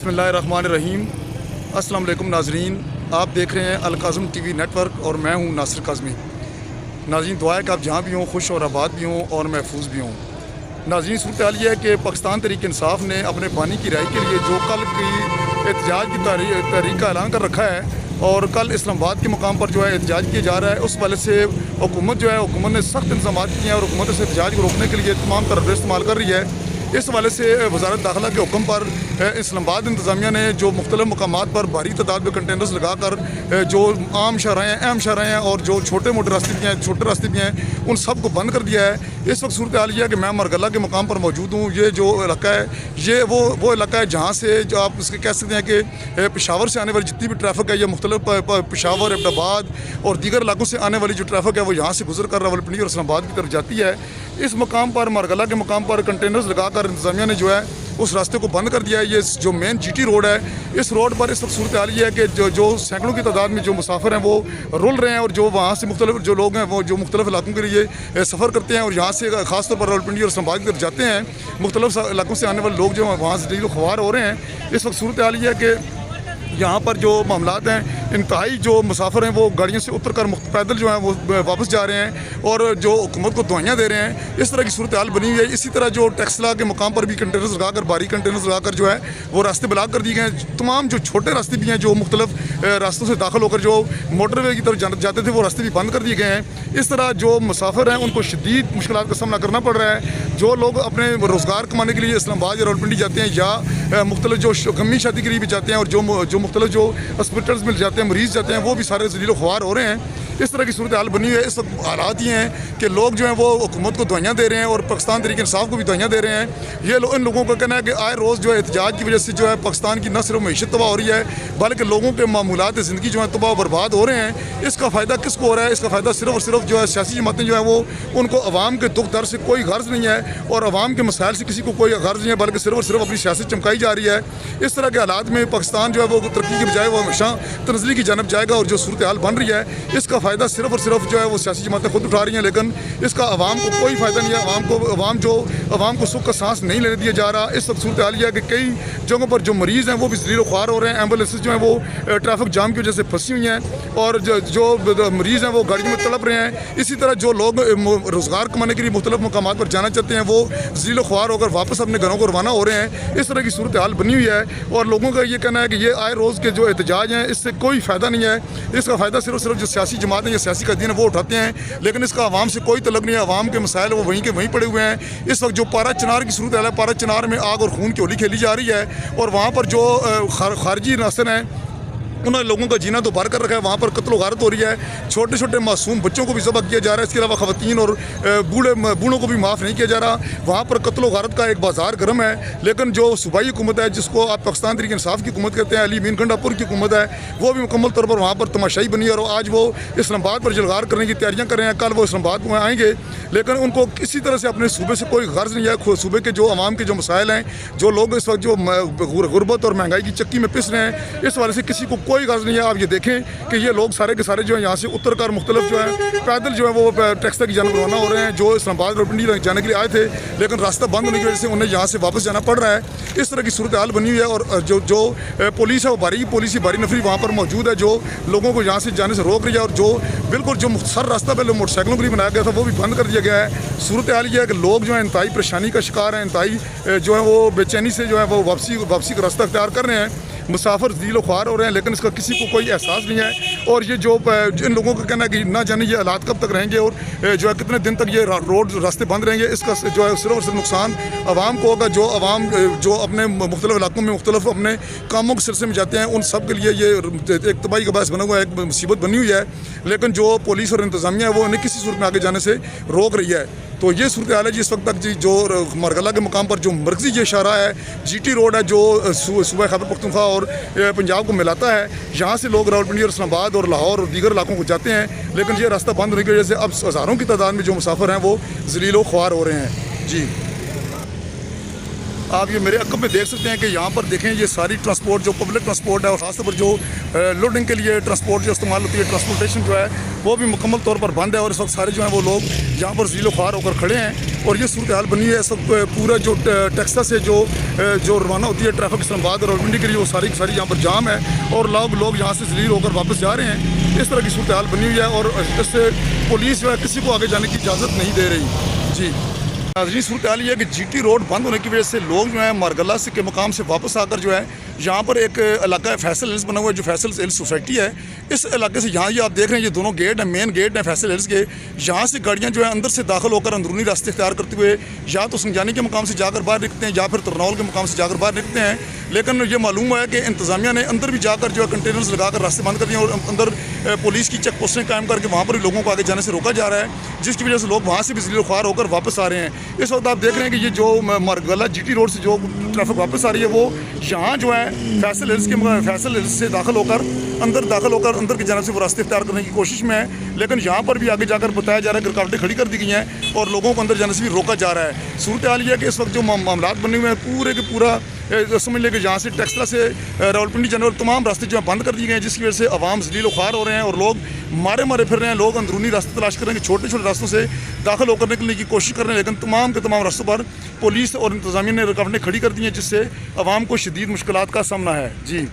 बिस्मिल्लाहिर्रहमानिर्रहीम। अस्सलाम वालेकुम नाजरीन, आप देख रहे हैं अल काज़म टीवी नेटवर्क और मैं हूं नासिर काज़मी। नाजरीन, दुआ है कि आप जहां भी हों खुश और आबाद भी हों और महफूज भी हों। नाजरीन, सूरत हाल ये है कि पाकिस्तान तहरीक इंसाफ ने अपने बानी की राय के लिए जो कल की एहतजाज की तारीख का ऐलान कर रखा है और कल इस्लामाबाद के मुकाम पर जो है एहतजाज किया जा रहा है, उस वाले से हुकूमत ने सख्त इंतजाम किए हैं और हुकूमत से एहतजाज को रोकने के लिए तमाम तरह इस्तेमाल कर रही है। इस हवाले से वज़ारत दाखिला के हुक्म पर इस्लामाबाद इंतज़ामिया ने जो मुख्तलिफ़ मकामात पर भारी तादाद में कंटेनर्स लगा कर जो आम शाहराएँ अहम शाहराएँ और जो छोटे मोटे रास्ते भी हैं छोटे रास्ते भी हैं उन सब को बंद कर दिया है। इस वक्त सूरत हाल यह है कि मैं मरगला के मुकाम पर मौजूद हूँ। ये जो इलाका है ये वो इलाका है जहाँ से जो आप इसके कह सकते हैं कि पेशावर से आने वाली जितनी भी ट्रैफिक है ये मुख्तलिफ पेशावर एबटाबाद और दीगर इलाकों से आने वाली जो ट्रैफिक है वो यहाँ से गुजर कर रावलपिंडी और इस्लामाबाद की तरफ जाती है। इस मकाम पर मरगला के मुकाम पर कंटेनर्स लगाकर इंतज़ामिया ने जो है उस रास्ते को बंद कर दिया है। ये जो मेन जीटी रोड है, इस रोड पर इस वक्त सूरत हाल ये है कि जो सैकड़ों की तादाद में जो मुसाफिर हैं वो रुल रहे हैं और जो वहाँ से मुख्तलिफ जो लोग हैं वो जो मुख्तलिफ इलाकों के लिए सफ़र करते हैं और यहाँ से ख़ासतौर पर रावलपिंडी और इस्लामाबाद की तरफ जाते हैं, मुख्तलिफ इलाकों से आने वाले लोग जो वहाँ से जलील ख्वार हो रहे हैं। इस वक्त सूरत हाल ये है कि यहाँ पर जो मामलात हैं इंतहाई जो मुसाफिर हैं वो गाड़ियों से उतर कर पैदल जो हैं वो वापस जा रहे हैं और जो हुकूमत को दुआइयाँ दे रहे हैं। इस तरह की सूरत हाल बनी हुई है। इसी तरह जो टेक्सला के मुकाम पर भी कंटेनर्स लगाकर भारी कंटेनर्स लगाकर जो है वो रास्ते ब्लॉक कर दिए गए हैं। तमाम जो छोटे रास्ते भी हैं जो मुख्तलिफ रास्तों से दाखिल होकर जो मोटरवे की तरफ जाते थे वो रास्ते भी बंद कर दिए गए हैं। इस तरह जो मुसाफिर हैं उनको शदीद मुश्किलात का सामना करना पड़ रहा है। जो लोग अपने रोज़गार कमाने के लिए इस्लामाबाद या रावलपिंडी जाते हैं या मुख्तलिफ जो गमी शादी के लिए भी जाते हैं और जो मुख्तलिफ जो हॉस्पिटल्स में जाते हैं मरीज़ जाते हैं वो भी सारे जलील ख्वार हो रहे हैं। इस तरह की सूरत हाल बनी हुई है। इस वक्त हालात ये हैं कि लोग जो हैं वो हुकूमत को दुआइयाँ दे रहे हैं और पाकिस्तान तहरीक इंसाफ को भी दुआइयाँ दे रहे हैं। ये इन लोगों का कहना है कि आए रोज़ जो है एहतजाज की वजह से जो है पाकिस्तान की न सिर्फ मईशत तबाह हो रही है बल्कि लोगों के मामूलात ज़िंदगी जो है तबाह बर्बाद हो रहे हैं। इसका फ़ायदा किसको हो रहा है? इसका फ़ायदा सिर्फ और सिर्फ जो है सियासी जमातें जो है वो उनको अवाम के दुख दर्द से कोई गर्ज नहीं है और अवाम के मसाइल से किसी को कोई गर्ज नहीं है बल्कि सिर्फ और सिर्फ अपनी सियासत चमकाई जा रही है। इस तरह के हालात में पाकिस्तान जो है वो तरक्की के बजाय वो हमेशा तनज़ली की जानब जाएगा और जो सूरत हाल बन रही है इसका फ़ायदा सिर्फ और सिर्फ जो है वो सियासी जमातें खुद उठा रही हैं, लेकिन इसका आवाम को कोई फ़ायदा नहीं है। आवाम को सुख का सांस नहीं लेने दिया जा रहा। इस वक्त सूरत हाल यह है कि कई जगहों पर जो मरीज़ हैं वो भी जलील ख्वार हो रहे हैं। एम्बुलेंसेज जो हैं वो ट्रैफिक जाम की वजह से फंसी हुई हैं और जो मरीज़ हैं वो गाड़ियों में तड़प रहे हैं। इसी तरह जो लोग रोज़गार कमाने के लिए मुख्तलिफ मकामात पर जाना चाहते हैं वो जलील ख्वार होकर वापस अपने घरों को रवाना हो रहे हैं। इस तरह की सूरत हाल बनी हुई है और लोगों का ये कहना है कि ये आए रोज़ के जो एहतजाज हैं इससे कोई फ़ायदा नहीं है। इसका फ़ायदा सिर्फ जो सियासी जमात है या सियासी कायदीन वो उठाते हैं, लेकिन इसका आवाम से कोई तलब नहीं है। आवाम के मसाइल वो वहीं के वहीं पड़े हुए हैं। इस वक्त जो पारा चिनार की सूरत है, पारा चिनार में आग और खून की होली खेली जा रही है और वहाँ पर जो खारजी नासर हैं उन्होंने लोगों का जीना तो बार कर रखा है। वहाँ पर कत्ल गारत हो रही है, छोटे छोटे मासूम बच्चों को भी ज़ब्ह किया जा रहा है। इसके अलावा ख़वातीन और बूढ़ों को भी माफ़ नहीं किया जा रहा। वहाँ पर कत्ल गारत का एक बाजार गर्म है, लेकिन जो सूबाई हुकूमत है जिसको आप पाकिस्तान तहरीक इंसाफ की हुकूमत कहते हैं, अली मीन गंडापुर की हुकूमत है, वो भी मुकम्मल तौर पर वहाँ पर तमाशाई बनी है और आज वो इस्लामाबाद पर जलगार करने की तैयारियाँ कर रहे हैं। कल वो इस्लामाबाद में आएँगे, लेकिन उनको किसी तरह से अपने सूबे से कोई गर्ज नहीं है। सूबे के जो अवाम के जो मसाइल हैं, जो लोग इस वक्त जो गुरबत और महंगाई की चक्की में पिस रहे हैं, इस वाले से किसी को कोई गर्ज नहीं है। आप ये देखें कि ये लोग सारे के सारे जो है यहाँ से उतर कर मुख्तलिफ जो है पैदल जो है वो टेक्सला की जानब रवाना हो रहे हैं। जो इस्लामाबाद रावलपिंडी जाने के लिए आए थे लेकिन रास्ता बंद होने की वजह से उन्हें यहाँ से वापस जाना पड़ रहा है। इस तरह की सूरत हाल बनी हुई है और जो पुलिस है वो भारी नफरी वहाँ पर मौजूद है जो लोगों को यहाँ से जाने से रोक रही है और जो बिल्कुल जो मुख्तसर रास्ता पहले मोटरसाइकिलों के लिए बनाया गया था वो भी बंद कर दिया गया है। सूरत हाल ये है कि लोग जो है इंतहाई परेशानी का शिकार हैं, इंतहाई जो है वो बेचैनी से जो है वो वापसी का रास्ता अख्तियार कर रहे हैं। मुसाफिर जलील ख्वार हो रहे हैं लेकिन इसका किसी को कोई एहसास नहीं है और ये जो इन लोगों का कहना है कि ना जाने ये हालात कब तक रहेंगे और जो है कितने दिन तक ये रोड रास्ते बंद रहेंगे। इसका जो है सिर्फ और सिर्फ नुकसान आवाम को होगा। जो आवाम जो अपने मुख्तलिफ इलाकों में मुख्तलिफ अपने कामों के सिलसिले में जाते हैं उन सब के लिए ये एक तबाही का बायस बना हुआ है, एक मुसीबत बनी हुई है। लेकिन जो पुलिस और इंतज़ामिया है वो उन्हें किसी सूरत में आगे जाने से रोक रही है। तो ये सूरत हाल है जिस वक्त तक जो मरगला के मुकाम पर जो मरकज़ी ये इशारा है जीटी रोड है जो सूबा खैबर पख्तूनख्वा और पंजाब को मिलाता है, यहाँ से लोग रावलपिंडी और इस्लामाबाद और लाहौर और दीगर इलाकों को जाते हैं, लेकिन ये रास्ता बंद होने की वजह से अब हज़ारों की तादाद में जो मुसाफिर हैं वो जलील ख्वार हो रहे हैं। जी। आप ये मेरे अकब में देख सकते हैं कि यहाँ पर देखें ये सारी ट्रांसपोर्ट जो पब्लिक ट्रांसपोर्ट है और ख़ासतौर पर जो लोडिंग के लिए ट्रांसपोर्ट जो इस्तेमाल होती है, ट्रांसपोर्टेशन जो है वो भी मुकम्मल तौर पर बंद है। और इस वक्त सारे जो हैं वो लोग यहाँ पर ज़ीलो ख्वार होकर खड़े हैं। और ये सूरत हाल बनी है इस वक्त पूरा जो टेक्सास से जो रवाना होती है ट्रैफिक इस्लामाबाद और रावलपिंडी के लिए, वो सारी सारी यहाँ पर जाम है और लोग यहाँ से जलील होकर वापस जा रहे हैं। इस तरह की सूरत हाल बनी हुई है और इससे पुलिस जो है किसी को आगे जाने की इजाज़त नहीं दे रही। जी नाज़रीन, सूरत हाल ये है कि GT रोड बंद होने की वजह से लोग जो है मारगला से के मकाम से वापस आकर जो है यहाँ पर एक इलाका है फैसल हिल्स बना हुआ है जो फैसल हिल्स सोसाइटी है। इस इलाके से यहाँ ये आप देख रहे हैं ये दोनों गेट हैं, मेन गेट हैं फैसल हिल्स के। यहाँ से गाड़ियाँ जो है अंदर से दाखिल होकर अंदरूनी रास्ते इख्तियार करते हुए या तो संजानी के मकाम से जाकर बाहर निकलते हैं या फिर तरनौल के मकाम से जाकर बाहर निकलते हैं। लेकिन ये मालूम हुआ है कि इंतज़ामिया ने अंदर भी जाकर जो है कंटेनर्स लगाकर रास्ते बंद कर दिए और अंदर पुलिस की चेक पोस्टें कायम करके वहाँ पर भी लोगों को आगे जाने से रोका जा रहा है, जिसकी वजह से लोग वहाँ से भी ज़लील ख्वार होकर वापस आ रहे हैं। इस वक्त आप देख रहे हैं कि ये जो मारगला GT रोड से जो ट्रैफिक वापस आ रही है वो यहाँ जो है फैसल हिल्स से दाखिल होकर अंदर की जानब से वो रास्ते इख्तियार करने की कोशिश में है। लेकिन यहाँ पर भी आगे जाकर बताया जा रहा है कि रुकावटें खड़ी कर दी गई हैं और लोगों को अंदर जाने से भी रोका जा रहा है। सूरत हाल ये है कि इस वक्त जो मामला बने हुए हैं पूरे के पूरा समझ लें कि यहाँ से टेक्सला से रावलपिंडी जाने वाले तमाम रास्ते जो है बंद कर दिए गए हैं, जिसकी वजह से अवाम ज़लील ख्वार हो रहे हैं और लोग मारे फिर रहे हैं। लोग अंदरूनी रास्ते तलाश कर रहे हैं, छोटे छोटे रास्तों से दाखिल होकर निकलने की कोशिश कर रहे हैं, लेकिन तमाम के तमाम रास्तों पर पुलिस और इंतज़ामिया ने रुकावटें खड़ी कर दी हैं, जिससे अवाम को शदीद मुश्किलात का सामना है। जी।